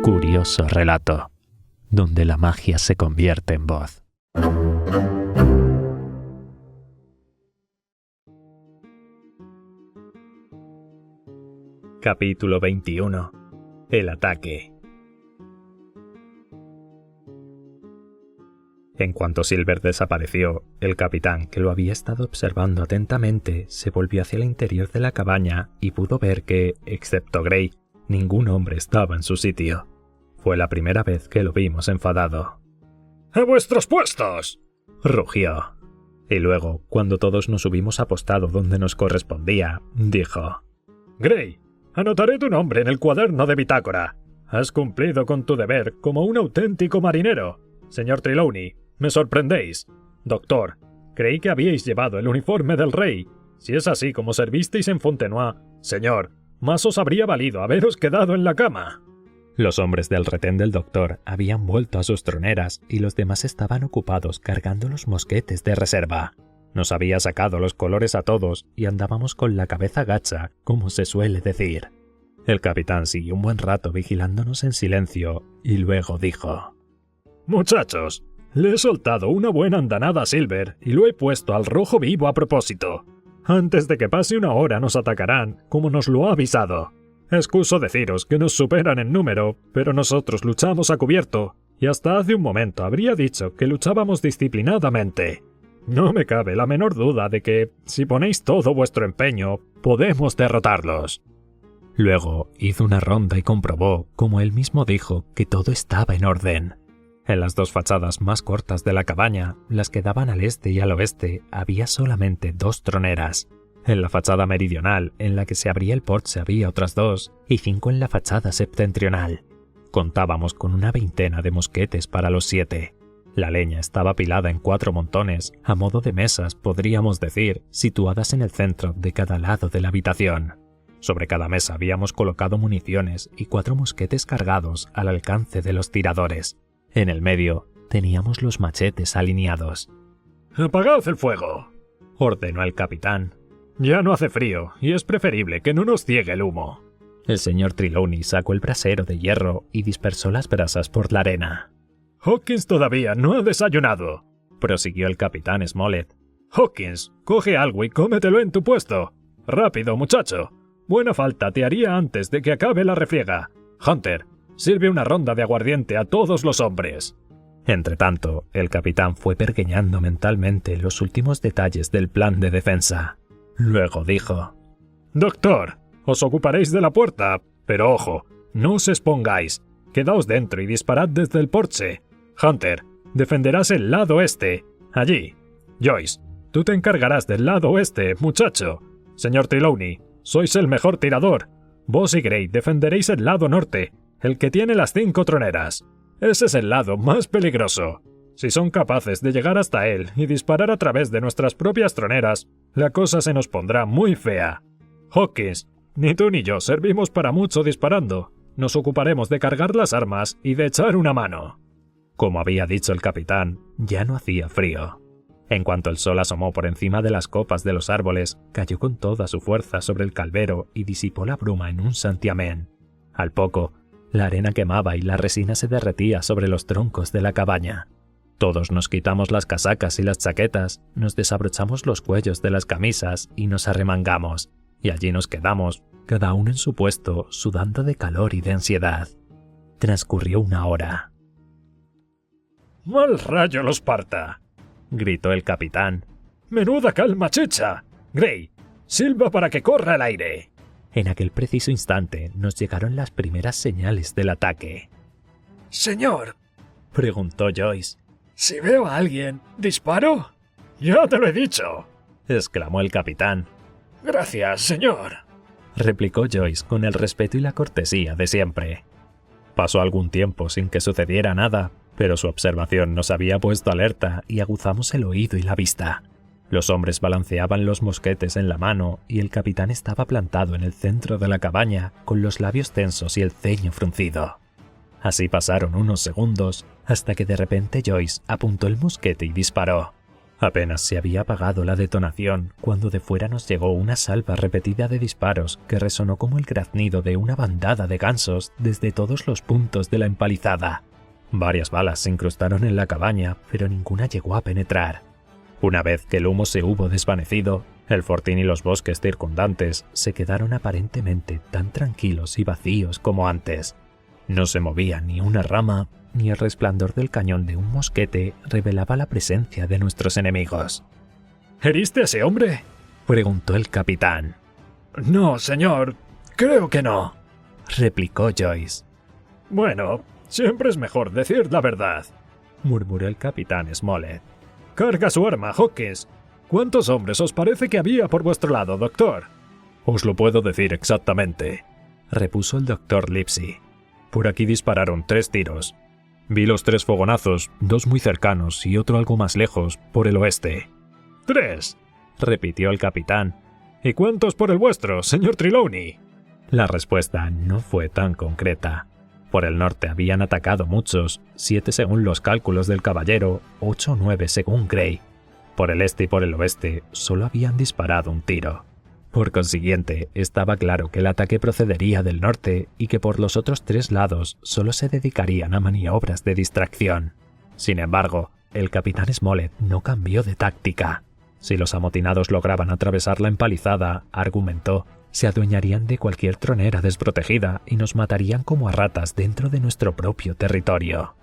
Curioso relato, donde la magia se convierte en voz. Capítulo 21. El ataque. En cuanto Silver desapareció, el capitán, que lo había estado observando atentamente, se volvió hacia el interior de la cabaña y pudo ver que, excepto Gray, ningún hombre estaba en su sitio. Fue la primera vez que lo vimos enfadado. ¡A vuestros puestos!, rugió. Y luego, cuando todos nos hubimos apostado donde nos correspondía, dijo: Gray, anotaré tu nombre en el cuaderno de bitácora. Has cumplido con tu deber como un auténtico marinero. Señor Trelawney, me sorprendéis. Doctor, creí que habíais llevado el uniforme del rey. Si es así como servisteis en Fontenoy, señor, más os habría valido haberos quedado en la cama. Los hombres del retén del doctor habían vuelto a sus troneras y los demás estaban ocupados cargando los mosquetes de reserva. Nos había sacado los colores a todos y andábamos con la cabeza gacha, como se suele decir. El capitán siguió un buen rato vigilándonos en silencio y luego dijo: Muchachos, le he soltado una buena andanada a Silver y lo he puesto al rojo vivo a propósito. Antes de que pase una hora nos atacarán, como nos lo ha avisado. Excuso deciros que nos superan en número, pero nosotros luchamos a cubierto, y hasta hace un momento habría dicho que luchábamos disciplinadamente. No me cabe la menor duda de que, si ponéis todo vuestro empeño, podemos derrotarlos. Luego hizo una ronda y comprobó, como él mismo dijo, que todo estaba en orden. En las dos fachadas más cortas de la cabaña, las que daban al este y al oeste, había solamente 2 troneras. En la fachada meridional, en la que se abría el porche, había otras 2, y 5 en la fachada septentrional. Contábamos con una veintena de mosquetes para los 7. La leña estaba apilada en 4 montones, a modo de mesas, podríamos decir, situadas en el centro de cada lado de la habitación. Sobre cada mesa habíamos colocado municiones y 4 mosquetes cargados al alcance de los tiradores. En el medio teníamos los machetes alineados. «¡Apagad el fuego!», ordenó el capitán. «Ya no hace frío, y es preferible que no nos ciegue el humo». El señor Trelawney sacó el brasero de hierro y dispersó las brasas por la arena. «Hawkins todavía no ha desayunado», prosiguió el capitán Smollett. «Hawkins, coge algo y cómetelo en tu puesto. Rápido, muchacho. Buena falta te haría antes de que acabe la refriega. Hunter, sirve una ronda de aguardiente a todos los hombres». Entretanto, el capitán fue pergeñando mentalmente los últimos detalles del plan de defensa. Luego dijo: «Doctor, os ocuparéis de la puerta, pero ojo, no os expongáis. Quedaos dentro y disparad desde el porche. Hunter, defenderás el lado este, allí. Joyce, tú te encargarás del lado oeste, muchacho. Señor Trelawney, sois el mejor tirador. Vos y Gray defenderéis el lado norte, el que tiene las 5 troneras. Ese es el lado más peligroso. Si son capaces de llegar hasta él y disparar a través de nuestras propias troneras, la cosa se nos pondrá muy fea. Hawkins, ni tú ni yo servimos para mucho disparando. Nos ocuparemos de cargar las armas y de echar una mano». Como había dicho el capitán, ya no hacía frío. En cuanto el sol asomó por encima de las copas de los árboles, cayó con toda su fuerza sobre el calvero y disipó la bruma en un santiamén. Al poco, la arena quemaba y la resina se derretía sobre los troncos de la cabaña. Todos nos quitamos las casacas y las chaquetas, nos desabrochamos los cuellos de las camisas y nos arremangamos, y allí nos quedamos, cada uno en su puesto, sudando de calor y de ansiedad. Transcurrió una hora. «¡Mal rayo los parta!», gritó el capitán. «¡Menuda calma chicha! Gray, silba para que corra el aire». En aquel preciso instante nos llegaron las primeras señales del ataque. «Señor», preguntó Joyce, «si veo a alguien, ¿disparo?» «Ya te lo he dicho», exclamó el capitán. «Gracias, señor», replicó Joyce con el respeto y la cortesía de siempre. Pasó algún tiempo sin que sucediera nada, pero su observación nos había puesto alerta y aguzamos el oído y la vista. Los hombres balanceaban los mosquetes en la mano y el capitán estaba plantado en el centro de la cabaña con los labios tensos y el ceño fruncido. Así pasaron unos segundos hasta que de repente Joyce apuntó el mosquete y disparó. Apenas se había apagado la detonación cuando de fuera nos llegó una salva repetida de disparos que resonó como el graznido de una bandada de gansos desde todos los puntos de la empalizada. Varias balas se incrustaron en la cabaña, pero ninguna llegó a penetrar. Una vez que el humo se hubo desvanecido, el fortín y los bosques circundantes se quedaron aparentemente tan tranquilos y vacíos como antes. No se movía ni una rama, ni el resplandor del cañón de un mosquete revelaba la presencia de nuestros enemigos. ¿Heriste a ese hombre?, preguntó el capitán. No, señor, creo que no, replicó Joyce. Bueno, siempre es mejor decir la verdad, murmuró el capitán Smollett. Carga su arma, Hawkins. ¿Cuántos hombres os parece que había por vuestro lado, doctor? Os lo puedo decir exactamente, repuso el doctor Livesey. Por aquí dispararon 3 tiros. Vi los 3 fogonazos, 2 muy cercanos y otro algo más lejos, por el oeste. 3, repitió el capitán. ¿Y cuántos por el vuestro, señor Trelawney? La respuesta no fue tan concreta. Por el norte habían atacado muchos, 7 según los cálculos del caballero, 8 o 9 según Gray. Por el este y por el oeste solo habían disparado un tiro. Por consiguiente, estaba claro que el ataque procedería del norte y que por los otros 3 lados solo se dedicarían a maniobras de distracción. Sin embargo, el capitán Smollett no cambió de táctica. Si los amotinados lograban atravesar la empalizada, argumentó, se adueñarían de cualquier tronera desprotegida y nos matarían como a ratas dentro de nuestro propio territorio.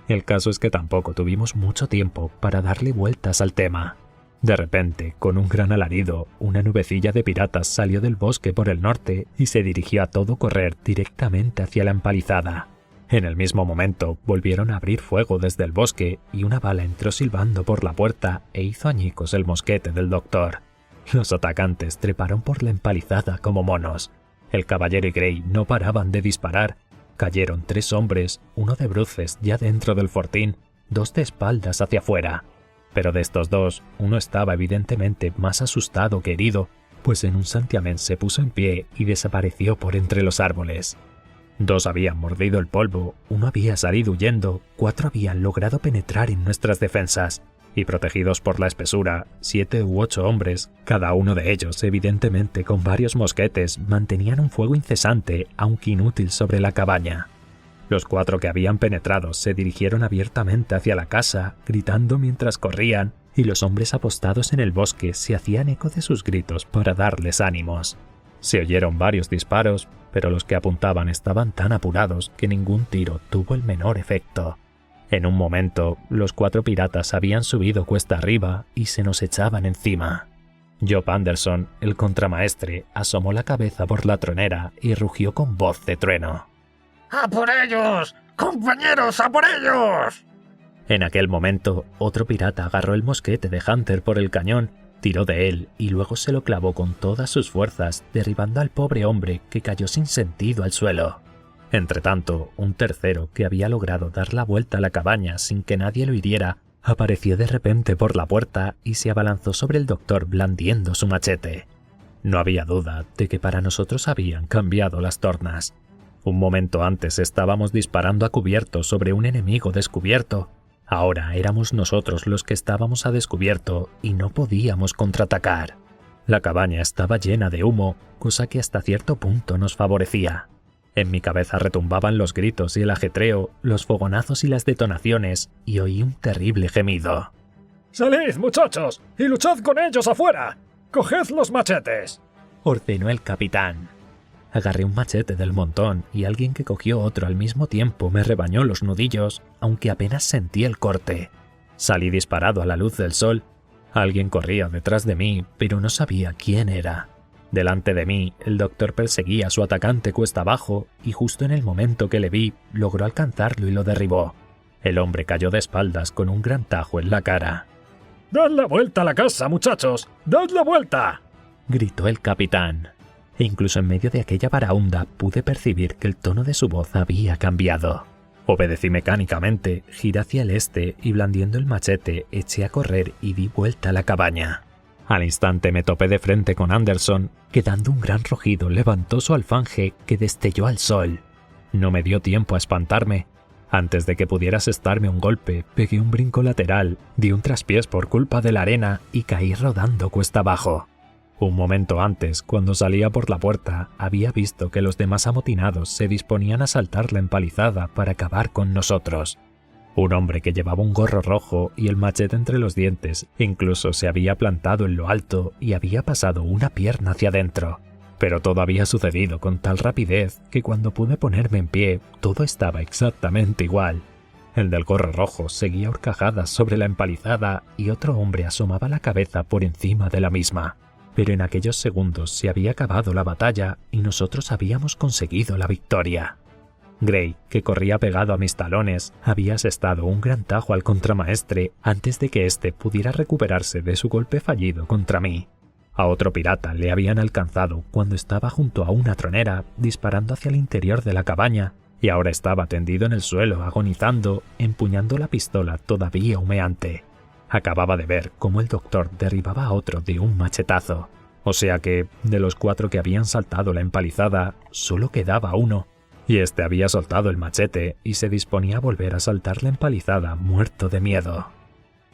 El caso es que tampoco tuvimos mucho tiempo para darle vueltas al tema. De repente, con un gran alarido, una nubecilla de piratas salió del bosque por el norte y se dirigió a todo correr directamente hacia la empalizada. En el mismo momento, volvieron a abrir fuego desde el bosque y una bala entró silbando por la puerta e hizo añicos el mosquete del doctor. Los atacantes treparon por la empalizada como monos. El caballero y Gray no paraban de disparar. Cayeron 3 hombres, uno de bruces ya dentro del fortín, 2 de espaldas hacia afuera. Pero de estos 2, uno estaba evidentemente más asustado que herido, pues en un santiamén se puso en pie y desapareció por entre los árboles. 2 habían mordido el polvo, uno había salido huyendo, 4 habían logrado penetrar en nuestras defensas, y protegidos por la espesura, 7 u 8 hombres, cada uno de ellos evidentemente con varios mosquetes, mantenían un fuego incesante, aunque inútil, sobre la cabaña. Los 4 que habían penetrado se dirigieron abiertamente hacia la casa, gritando mientras corrían, y los hombres apostados en el bosque se hacían eco de sus gritos para darles ánimos. Se oyeron varios disparos, pero los que apuntaban estaban tan apurados que ningún tiro tuvo el menor efecto. En un momento, los 4 piratas habían subido cuesta arriba y se nos echaban encima. Job Anderson, el contramaestre, asomó la cabeza por la tronera y rugió con voz de trueno. ¡A por ellos! ¡Compañeros, a por ellos! En aquel momento, otro pirata agarró el mosquete de Hunter por el cañón, tiró de él y luego se lo clavó con todas sus fuerzas, derribando al pobre hombre que cayó sin sentido al suelo. Entretanto, un tercero, que había logrado dar la vuelta a la cabaña sin que nadie lo hiriera, apareció de repente por la puerta y se abalanzó sobre el doctor blandiendo su machete. No había duda de que para nosotros habían cambiado las tornas. Un momento antes estábamos disparando a cubierto sobre un enemigo descubierto. Ahora éramos nosotros los que estábamos a descubierto y no podíamos contraatacar. La cabaña estaba llena de humo, cosa que hasta cierto punto nos favorecía. En mi cabeza retumbaban los gritos y el ajetreo, los fogonazos y las detonaciones, y oí un terrible gemido. ¡Salid, muchachos, y luchad con ellos afuera! ¡Coged los machetes!, ordenó el capitán. Agarré un machete del montón y alguien que cogió otro al mismo tiempo me rebañó los nudillos, aunque apenas sentí el corte. Salí disparado a la luz del sol. Alguien corría detrás de mí, pero no sabía quién era. Delante de mí, el doctor perseguía a su atacante cuesta abajo y justo en el momento que le vi, logró alcanzarlo y lo derribó. El hombre cayó de espaldas con un gran tajo en la cara. ¡Dad la vuelta a la casa, muchachos! ¡Dad la vuelta!, gritó el capitán. E incluso en medio de aquella baraúnda pude percibir que el tono de su voz había cambiado. Obedecí mecánicamente, giré hacia el este y blandiendo el machete eché a correr y di vuelta a la cabaña. Al instante me topé de frente con Anderson, que dando un gran rugido levantó su alfanje que destelló al sol. No me dio tiempo a espantarme. Antes de que pudiera asestarme un golpe, pegué un brinco lateral, di un traspiés por culpa de la arena y caí rodando cuesta abajo. Un momento antes, cuando salía por la puerta, había visto que los demás amotinados se disponían a saltar la empalizada para acabar con nosotros. Un hombre que llevaba un gorro rojo y el machete entre los dientes incluso se había plantado en lo alto y había pasado una pierna hacia adentro. Pero todo había sucedido con tal rapidez que cuando pude ponerme en pie, todo estaba exactamente igual. El del gorro rojo seguía a horcajadas sobre la empalizada y otro hombre asomaba la cabeza por encima de la misma. Pero en aquellos segundos se había acabado la batalla y nosotros habíamos conseguido la victoria. Gray, que corría pegado a mis talones, había asestado un gran tajo al contramaestre antes de que éste pudiera recuperarse de su golpe fallido contra mí. A otro pirata le habían alcanzado cuando estaba junto a una tronera disparando hacia el interior de la cabaña y ahora estaba tendido en el suelo agonizando, empuñando la pistola todavía humeante. Acababa de ver cómo el doctor derribaba a otro de un machetazo. O sea que, de los 4 que habían saltado la empalizada, solo quedaba uno, y este había soltado el machete y se disponía a volver a saltar la empalizada muerto de miedo.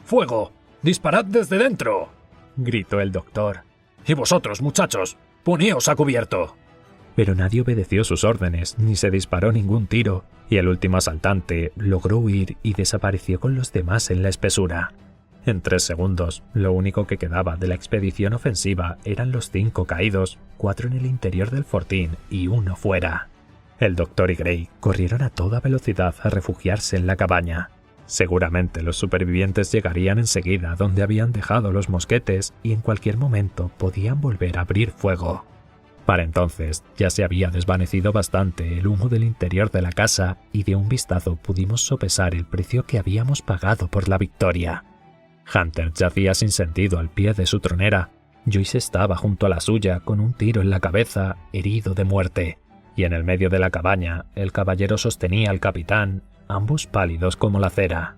¡Fuego! ¡Disparad desde dentro!, gritó el doctor. «Y vosotros, muchachos, poneos a cubierto». Pero nadie obedeció sus órdenes, ni se disparó ningún tiro, y el último asaltante logró huir y desapareció con los demás en la espesura. En 3 segundos, lo único que quedaba de la expedición ofensiva eran los 5 caídos, 4 en el interior del fortín y 1 fuera. El doctor y Gray corrieron a toda velocidad a refugiarse en la cabaña. Seguramente los supervivientes llegarían enseguida donde habían dejado los mosquetes y en cualquier momento podían volver a abrir fuego. Para entonces ya se había desvanecido bastante el humo del interior de la casa y de un vistazo pudimos sopesar el precio que habíamos pagado por la victoria. Hunter yacía sin sentido al pie de su tronera. Joyce estaba junto a la suya con un tiro en la cabeza, herido de muerte. Y en el medio de la cabaña el caballero sostenía al capitán, ambos pálidos como la cera.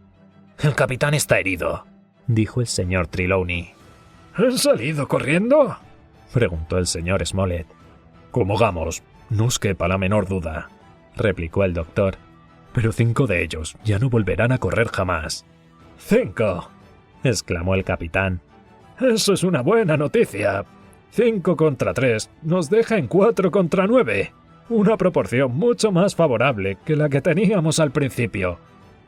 «El capitán está herido», dijo el señor Trelawney. ¿Han salido corriendo?, preguntó el señor Smollett. «Como vamos, no os quepa la menor duda», replicó el doctor. «pero 5 de ellos ya no volverán a correr jamás». «¡5!», exclamó el capitán. «Eso es una buena noticia. 5 contra 3 nos deja en 4 contra 9. Una proporción mucho más favorable que la que teníamos al principio.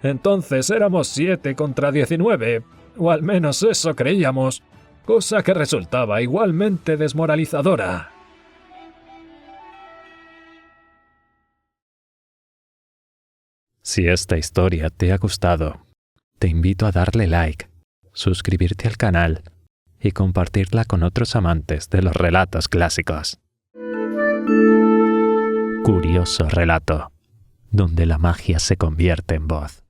Entonces éramos 7 contra 19, o al menos eso creíamos, cosa que resultaba igualmente desmoralizadora». Si esta historia te ha gustado, te invito a darle like, suscribirte al canal y compartirla con otros amantes de los relatos clásicos. Curioso relato, donde la magia se convierte en voz.